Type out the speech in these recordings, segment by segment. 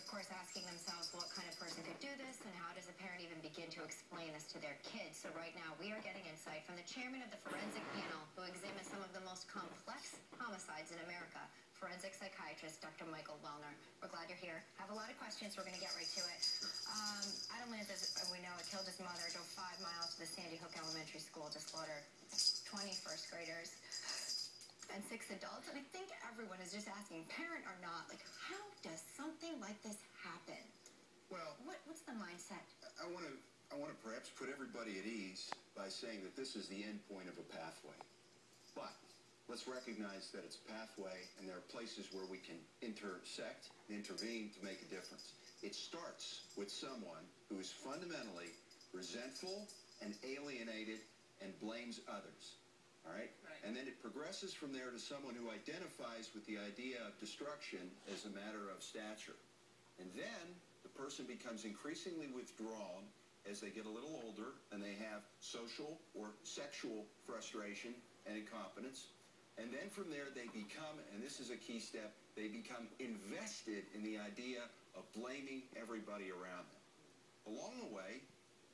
course, asking themselves what kind of person could do this and how does a parent even begin to explain this to their kids. So right now we are getting insight from the chairman of the forensic panel who examines some of the most complex homicides in America, forensic psychiatrist Dr. Micheal Welner. We're glad you're here. Have a lot of questions. We're going to get right to it. Adam Lanza, we know, killed his mother, drove 5 miles to the Sandy Hook Elementary School to slaughter 20 first graders and 6 adults. And I think everyone is just asking, parent or not, like, how does something like this happen? Well, what's the mindset? I want to perhaps put everybody at ease by saying that this is the end point of a pathway. But let's recognize that it's a pathway, and there are places where we can intersect, intervene to make a difference. It starts with someone who is fundamentally resentful and alienated and blames others. All right? And then it progresses from there to someone who identifies with the idea of destruction as a matter of stature. And then the person becomes increasingly withdrawn as they get a little older and they have social or sexual frustration and incompetence. And then from there they become, and this is a key step, they become invested in the idea of blaming everybody around them. Along the way,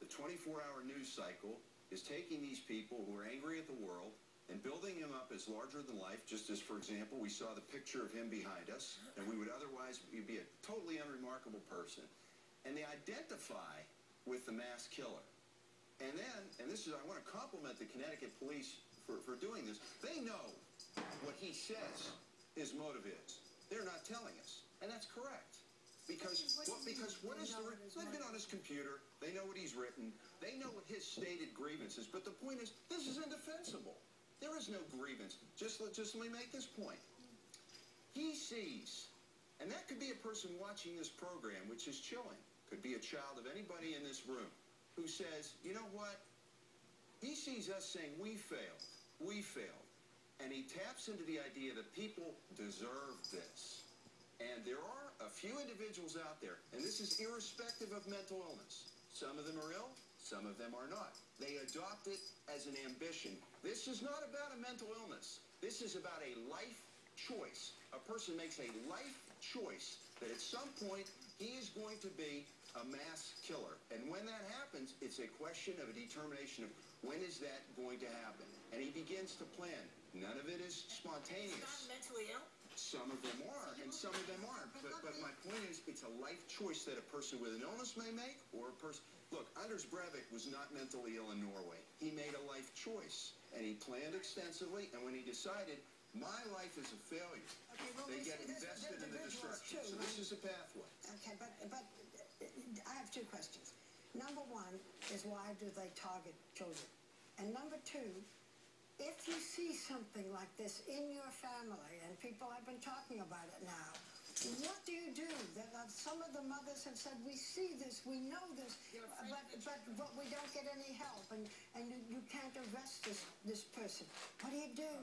the 24-hour news cycle is taking these people who are angry at the world and building him up as larger than life, just as, for example, we saw the picture of him behind us, and we would otherwise be a totally unremarkable person. And they identify with the mass killer. And then, and this is, I want to compliment the Connecticut police for doing this, they know what he says his motive is. They're not telling us, and that's correct. Because what is the, they've been on his computer, they know what he's written, they know what his stated grievance is, but the point is, this is indefensible. There is no grievance. Just let me make this point. He sees, and that could be a person watching this program, which is chilling, could be a child of anybody in this room, who says, you know what, he sees us saying, we failed, and he taps into the idea that people deserve this. And there are a few individuals out there, and this is irrespective of mental illness. Some of them are ill, some of them are not. They adopt it as an ambition. This is not about a mental illness. This is about a life choice. A person makes a life choice that at some point he is going to be a mass killer. And when that happens, it's a question of a determination of when is that going to happen. And he begins to plan. None of it is spontaneous. He's not mentally ill? Some of them are, and some of them aren't. But my point is, it's a life choice that a person with an illness may make, or a person... Look, Anders Breivik was not mentally ill in Norway. He made a life choice, and he planned extensively, and when he decided, my life is a failure, okay, well, they get invested in the destruction. So this is a pathway. Okay, but I have 2 questions. Number 1 is, why do they target children? And number 2, if you see something like this in your family, and people have been talking about it now, what do you do? Some of the mothers have said, we see this, we know this, but we don't get any help, and you can't arrest this person. What do you do?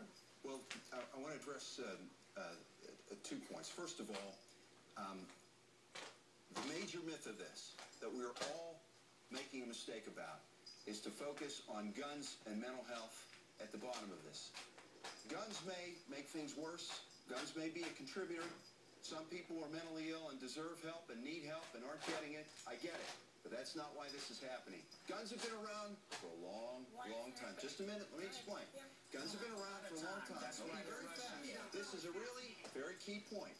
Well, I want to address 2 points. First of all, the major myth of this, that we're all making a mistake about, is to focus on guns and mental health at the bottom of this. Guns may make things worse. Guns may be a contributor. Some people are mentally ill and deserve help and need help and aren't getting it. I get it. But that's not why this is happening. Guns have been around for a long, long time. Just a minute. Let me explain. Guns have been around for a long time. Okay, very fast. This is a really very key point.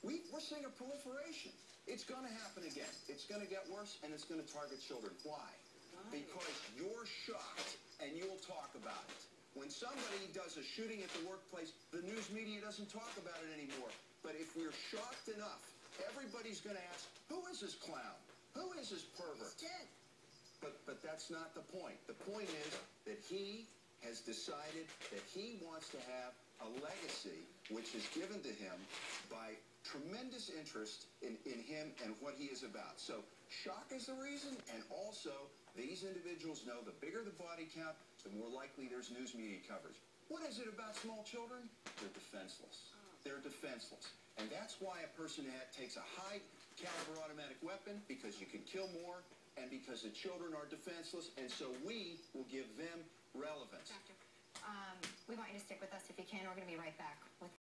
We're seeing a proliferation. It's going to happen again. It's going to get worse, and it's going to target children. Why? Because you're shocked, and you'll talk about it. When somebody does a shooting at the workplace, the news media doesn't talk about it anymore. But if we're shocked enough, everybody's going to ask, who is this clown? Who is this pervert? He's dead. But that's not the point. The point is that he has decided that he wants to have a legacy which is given to him by tremendous interest in him and what he is about. So shock is the reason, and also these individuals know the bigger the body count, the more likely there's news media coverage. What is it about small children? They're defenseless. They're defenseless. And that's why a person takes a high-caliber automatic weapon, because you can kill more, and because the children are defenseless, and so we will give them relevance. Doctor, we want you to stick with us if you can. We're going to be right back with